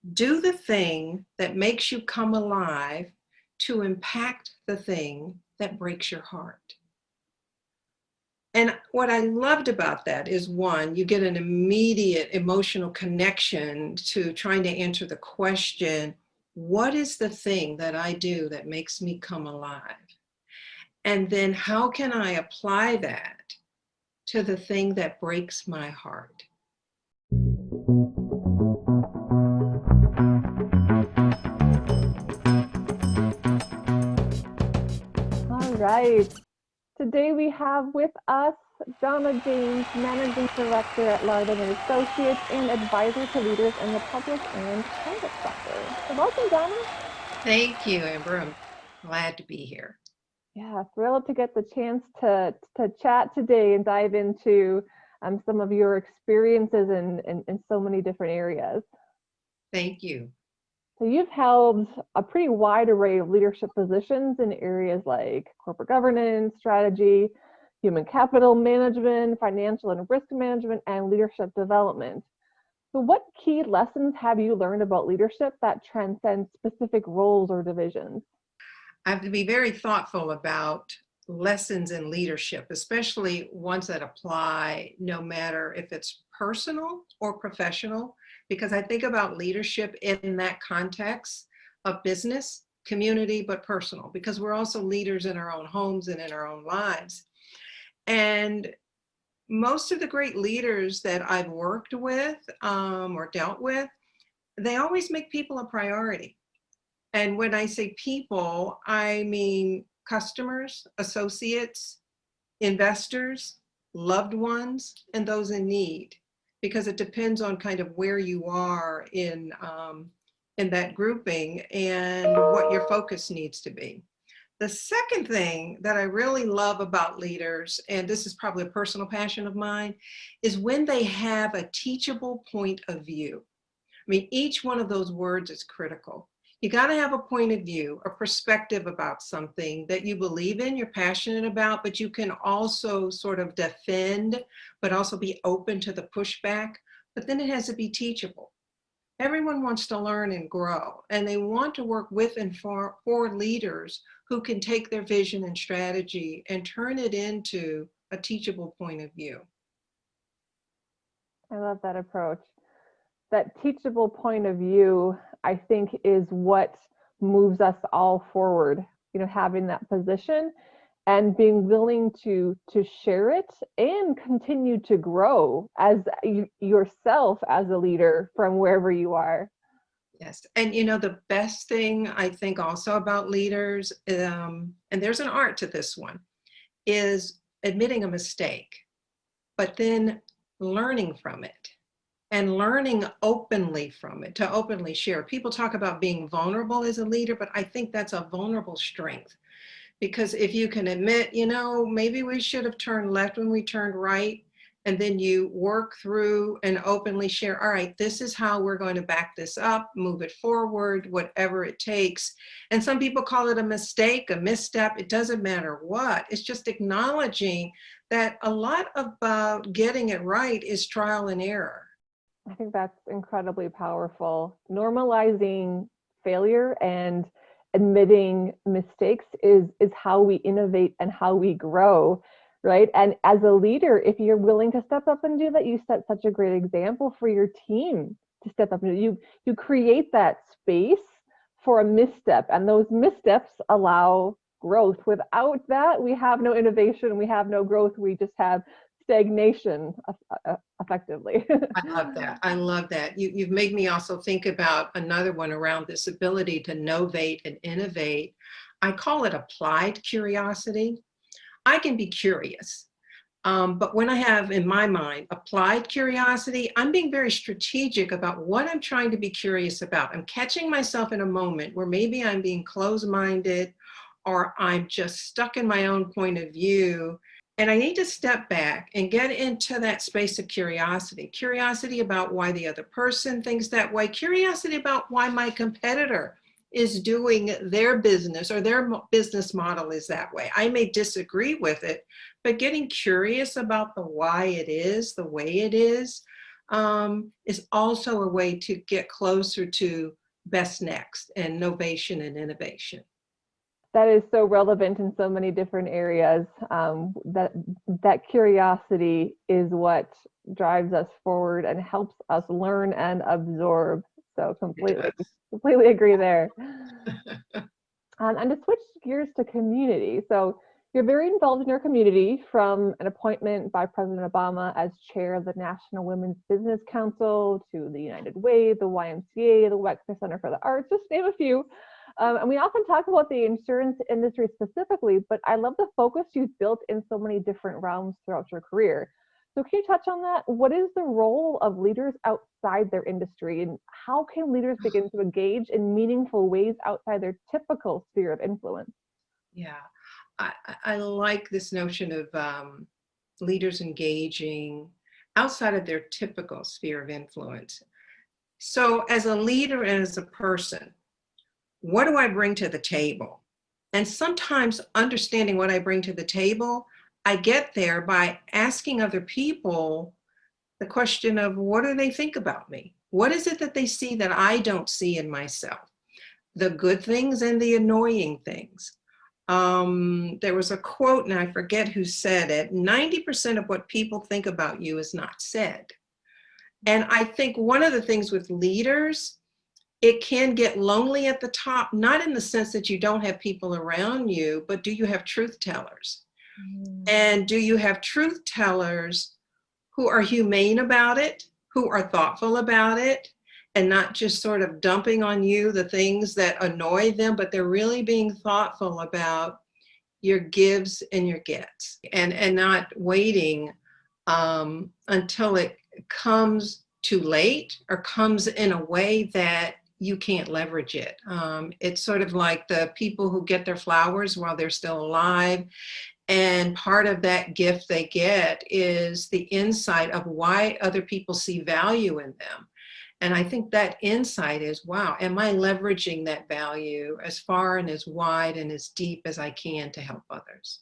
Do the thing that makes you come alive to impact the thing that breaks your heart. And what I loved about that is, one, you get an immediate emotional connection to trying to answer the question, what is the thing that I do that makes me come alive? And then how can I apply that to the thing that breaks my heart? All right. Today we have with us Donna James, Managing Director at Lardon & Associates and Advisor to Leaders in the Public and Private Sector. So welcome, Donna. Thank you, Amber. I'm glad to be here. Yeah, thrilled to get the chance to chat today and dive into some of your experiences in so many different areas. Thank you. So you've held a pretty wide array of leadership positions in areas like corporate governance, strategy, human capital management, financial and risk management, and leadership development. So what key lessons have you learned about leadership that transcend specific roles or divisions? I have to be very thoughtful about lessons in leadership, especially ones that apply no matter if it's personal or professional, because I think about leadership in that context of business, community, but personal, because we're also leaders in our own homes and in our own lives. And most of the great leaders that I've worked with or dealt with, they always make people a priority. And when I say people, I mean customers, associates, investors, loved ones, and those in need, because it depends on kind of where you are in that grouping and what your focus needs to be. The second thing that I really love about leaders, and this is probably a personal passion of mine, is when they have a teachable point of view. I mean, each one of those words is critical. You got to have a point of view, a perspective about something that you believe in, you're passionate about, but you can also sort of defend, but also be open to the pushback. But then it has to be teachable. Everyone wants to learn and grow, and they want to work with and for leaders who can take their vision and strategy and turn it into a teachable point of view. I love that approach. That teachable point of view, I think, is what moves us all forward, having that position and being willing to share it and continue to grow as yourself as a leader from wherever you are. Yes, and the best thing I think also about leaders, and there's an art to this one, is admitting a mistake, but then learning from it. And learning openly from it, to openly share. People talk about being vulnerable as a leader, but I think that's a vulnerable strength. Because if you can admit, maybe we should have turned left when we turned right, and then you work through and openly share, all right, this is how we're going to back this up, move it forward, whatever it takes. And some people call it a mistake, a misstep. It doesn't matter what. It's just acknowledging that a lot about getting it right is trial and error. I think that's incredibly powerful. Normalizing failure and admitting mistakes is how we innovate and how we grow, right? And as a leader, if you're willing to step up and do that, you set such a great example for your team to step up and you create that space for a misstep, and those missteps allow growth. Without that, we have no innovation, we have no growth, we just have stagnation effectively. I love that. I love that. You've made me also think about another one around this ability to novate and innovate. I call it applied curiosity. I can be curious, but when I have in my mind applied curiosity, I'm being very strategic about what I'm trying to be curious about. I'm catching myself in a moment where maybe I'm being closed-minded or I'm just stuck in my own point of view. And I need to step back and get into that space of curiosity about why the other person thinks that way, curiosity about why my competitor is doing their business or their business model is that way. I may disagree with it, but getting curious about the why it is the way it is, is also a way to get closer to best next and novation and innovation. That is so relevant in so many different areas. That curiosity is what drives us forward and helps us learn and absorb. So completely agree there. And to switch gears to community. So you're very involved in your community, from an appointment by President Obama as chair of the National Women's Business Council to the United Way, the YMCA, the Wexner Center for the Arts, just name a few. And we often talk about the insurance industry specifically, but I love the focus you've built in so many different realms throughout your career. So can you touch on that? What is the role of leaders outside their industry, and how can leaders begin to engage in meaningful ways outside their typical sphere of influence? Yeah, I like this notion of leaders engaging outside of their typical sphere of influence. So as a leader and as a person, what do I bring to the table? And sometimes understanding what I bring to the table, I get there by asking other people the question of, what do they think about me? What is it that they see that I don't see in myself? The good things and the annoying things. There was a quote, and I forget who said it, 90% of what people think about you is not said. And I think one of the things with leaders, it can get lonely at the top, not in the sense that you don't have people around you, but do you have truth tellers? And do you have truth tellers who are humane about it, who are thoughtful about it, and not just sort of dumping on you the things that annoy them, but they're really being thoughtful about your gives and your gets, and not waiting until it comes too late or comes in a way that you can't leverage it. It's sort of like the people who get their flowers while they're still alive. And part of that gift they get is the insight of why other people see value in them. And I think that insight is, wow, am I leveraging that value as far and as wide and as deep as I can to help others?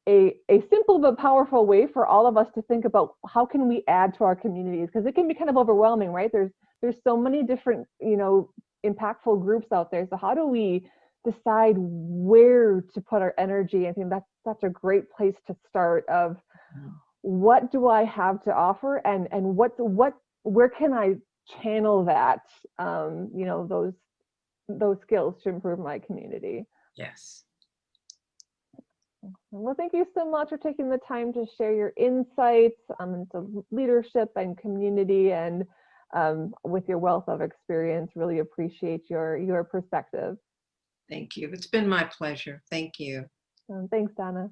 A simple but powerful way for all of us to think about how can we add to our communities, because it can be kind of overwhelming, right? There's so many different, impactful groups out there. So how do we decide where to put our energy? I think that's such a great place to start, of what do I have to offer, and where can I channel that, those skills to improve my community. Yes. Well, thank you so much for taking the time to share your insights into leadership and community, and with your wealth of experience. Really appreciate your perspective. Thank you. It's been my pleasure. Thank you. Thanks, Donna.